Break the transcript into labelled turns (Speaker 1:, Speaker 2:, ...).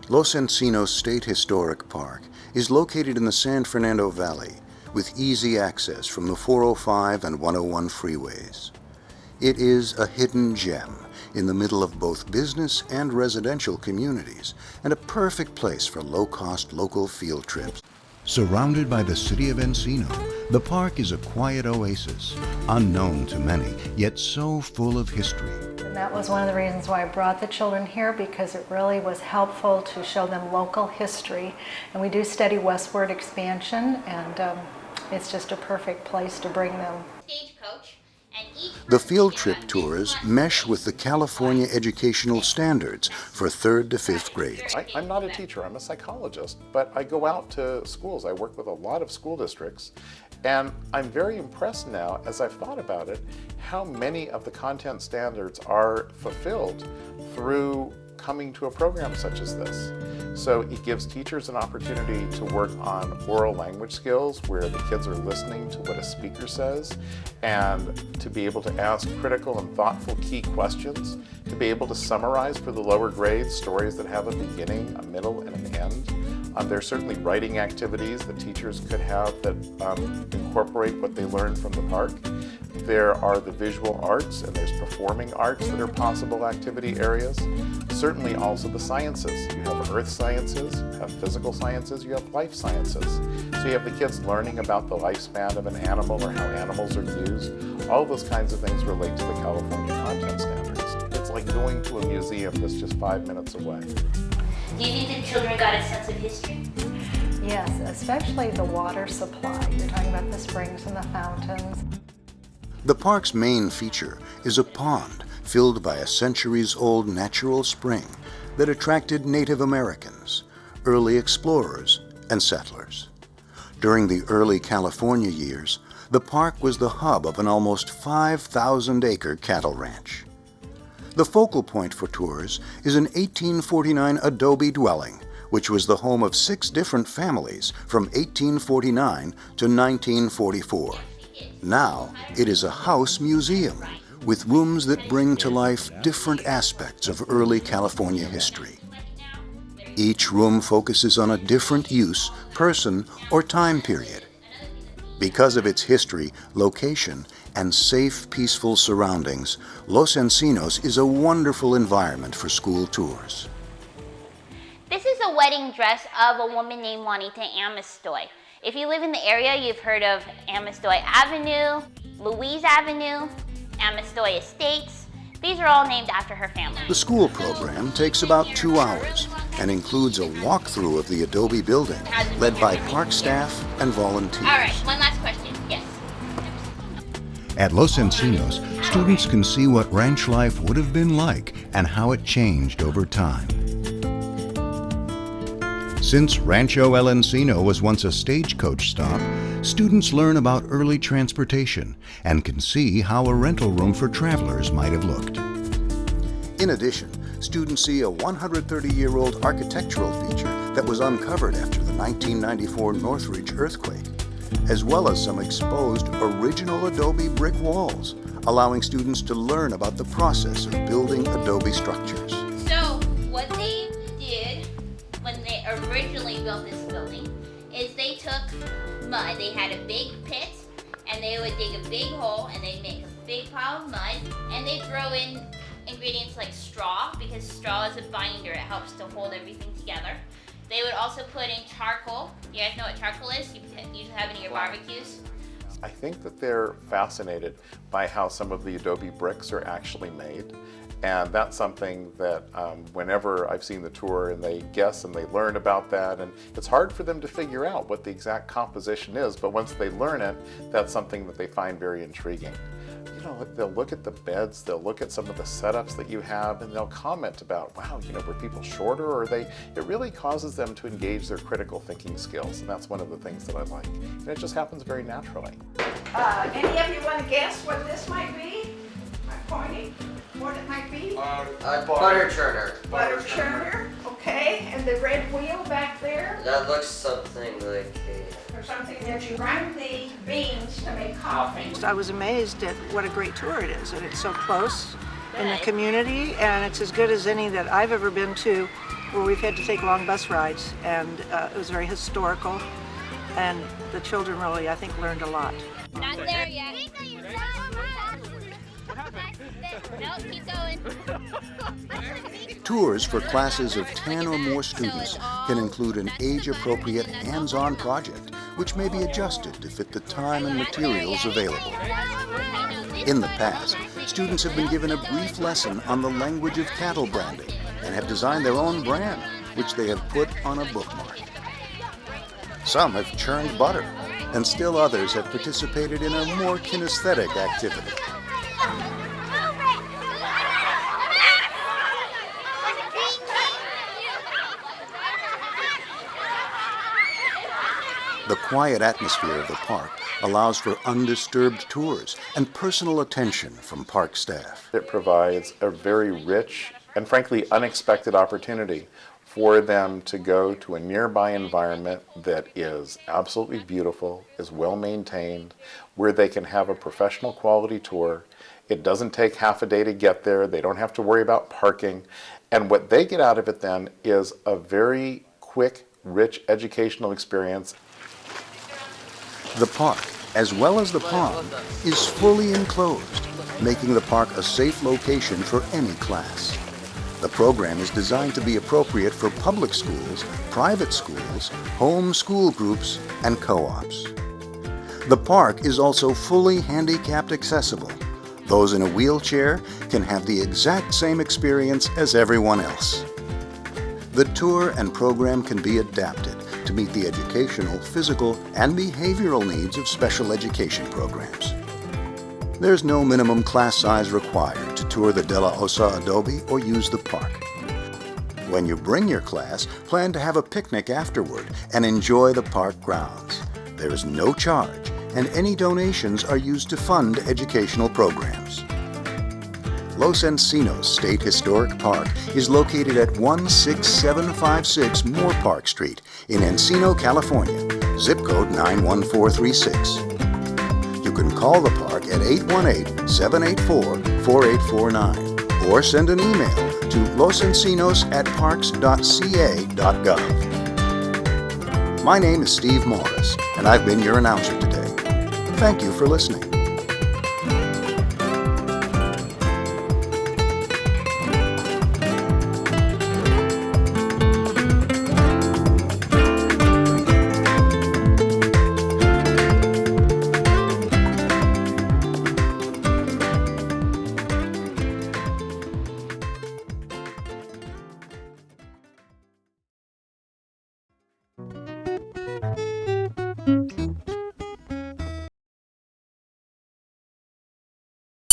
Speaker 1: Los Encinos State Historic Park is located in the San Fernando Valley with easy access from the 405 and 101 freeways. It is a hidden gem in the middle of both business and residential communities and a perfect place for low-cost local field trips. Surrounded by the city of Encino, the park is a quiet oasis, unknown to many, yet so full of history.
Speaker 2: And that was one of the reasons why I brought the children here, because it really was helpful to show them local history. And we do study westward expansion, and it's just a perfect place to bring them.
Speaker 1: The field trip tours mesh with the California educational standards for 3rd to 5th grades.
Speaker 3: I'm not a teacher, I'm a psychologist, but I go out to schools. I work with a lot of school districts, and I'm very impressed now, as I've thought about it, how many of the content standards are fulfilled through coming to a program such as this. So it gives teachers an opportunity to work on oral language skills where the kids are listening to what a speaker says, and to be able to ask critical and thoughtful key questions, to be able to summarize for the lower grades stories that have a beginning, a middle, and an end. There are certainly writing activities that teachers could have that incorporate what they learned from the park. There are the visual arts, and there's performing arts that are possible activity areas. Certainly also the sciences. You have earth sciences, you have physical sciences, you have life sciences. So you have the kids learning about the lifespan of an animal or how animals are used. All those kinds of things relate to the California content standards. It's like going to a museum that's just 5 minutes away.
Speaker 4: Do you think the children got a sense of history?
Speaker 2: Yes, especially the water supply. You're talking about the springs and the fountains.
Speaker 1: The park's main feature is a pond filled by a centuries-old natural spring that attracted Native Americans, early explorers, and settlers. During the early California years, the park was the hub of an almost 5,000-acre cattle ranch. The focal point for tours is an 1849 adobe dwelling, which was the home of 6 different families from 1849 to 1944. Now, it is a house museum with rooms that bring to life different aspects of early California history. Each room focuses on a different use, person, or time period. Because of its history, location, and safe, peaceful surroundings, Los Encinos is a wonderful environment for school tours.
Speaker 4: This is a wedding dress of a woman named Juanita Amestoy. If you live in the area, you've heard of Amestoy Avenue, Louise Avenue, Amestoy Estates. These are all named after her family.
Speaker 1: The school program takes about 2 hours and includes a walkthrough of the adobe building, led by park staff and volunteers.
Speaker 4: All right, one last question. Yes.
Speaker 1: At Los Encinos, students can see what ranch life would have been like and how it changed over time. Since Rancho El Encino was once a stagecoach stop, students learn about early transportation and can see how a rental room for travelers might have looked. In addition, students see a 130-year-old architectural feature that was uncovered after the 1994 Northridge earthquake, as well as some exposed original adobe brick walls, allowing students to learn about the process of building adobe structures.
Speaker 4: So, what they did when they originally built this building is they took mud. They had a big pit, and they would dig a big hole, and they'd make a big pile of mud, and they'd throw in ingredients like straw, because straw is a binder. It helps to hold everything together. They would also put in charcoal. You guys know what charcoal is? You usually have it in your barbecues.
Speaker 3: I think that they're fascinated by how some of the adobe bricks are actually made. And that's something that whenever I've seen the tour and they guess and they learn about that, and it's hard for them to figure out what the exact composition is, but once they learn it, that's something that they find very intriguing. You know, they'll look at the beds, they'll look at some of the setups that you have, and they'll comment about, wow, you know, were people shorter, or it really causes them to engage their critical thinking skills, and that's one of the things that I like. And it just happens very naturally.
Speaker 5: Any of you want to guess what this might be? Am I pointing? What it might be?
Speaker 6: Butter churner.
Speaker 5: Butter churner, okay. And the red wheel back there?
Speaker 6: That looks something like
Speaker 5: Or something that you grind the beans to make coffee.
Speaker 7: I was amazed at what a great tour it is, and it's so close in the community, and it's as good as any that I've ever been to where we've had to take long bus rides, and it was very historical, and the children really, I think, learned a lot.
Speaker 4: Not there yet. Nope, keep going.
Speaker 1: Tours for classes of 10 or more students can include an age-appropriate hands-on project, which may be adjusted to fit the time and materials available. In the past, students have been given a brief lesson on the language of cattle branding and have designed their own brand, which they have put on a bookmark. Some have churned butter, and still others have participated in a more kinesthetic activity. The quiet atmosphere of the park allows for undisturbed tours and personal attention from park staff.
Speaker 3: It provides a very rich and frankly unexpected opportunity for them to go to a nearby environment that is absolutely beautiful, is well maintained, where they can have a professional quality tour. It doesn't take half a day to get there. They don't have to worry about parking. And what they get out of it then is a very quick, rich educational experience.
Speaker 1: The park, as well as the pond, is fully enclosed, making the park a safe location for any class. The program is designed to be appropriate for public schools, private schools, home school groups, and co-ops. The park is also fully handicapped accessible. Those in a wheelchair can have the exact same experience as everyone else. The tour and program can be adapted to meet the educational, physical, and behavioral needs of special education programs. There's no minimum class size required to tour the De La Osa Adobe or use the park. When you bring your class, plan to have a picnic afterward and enjoy the park grounds. There is no charge, and any donations are used to fund educational programs. Los Encinos State Historic Park is located at 16756 Moorpark Street in Encino, California, zip code 91436. You can call the park at 818-784-4849 or send an email to losencinos@parks.ca.gov. My name is Steve Morris, and I've been your announcer today. Thank you for listening.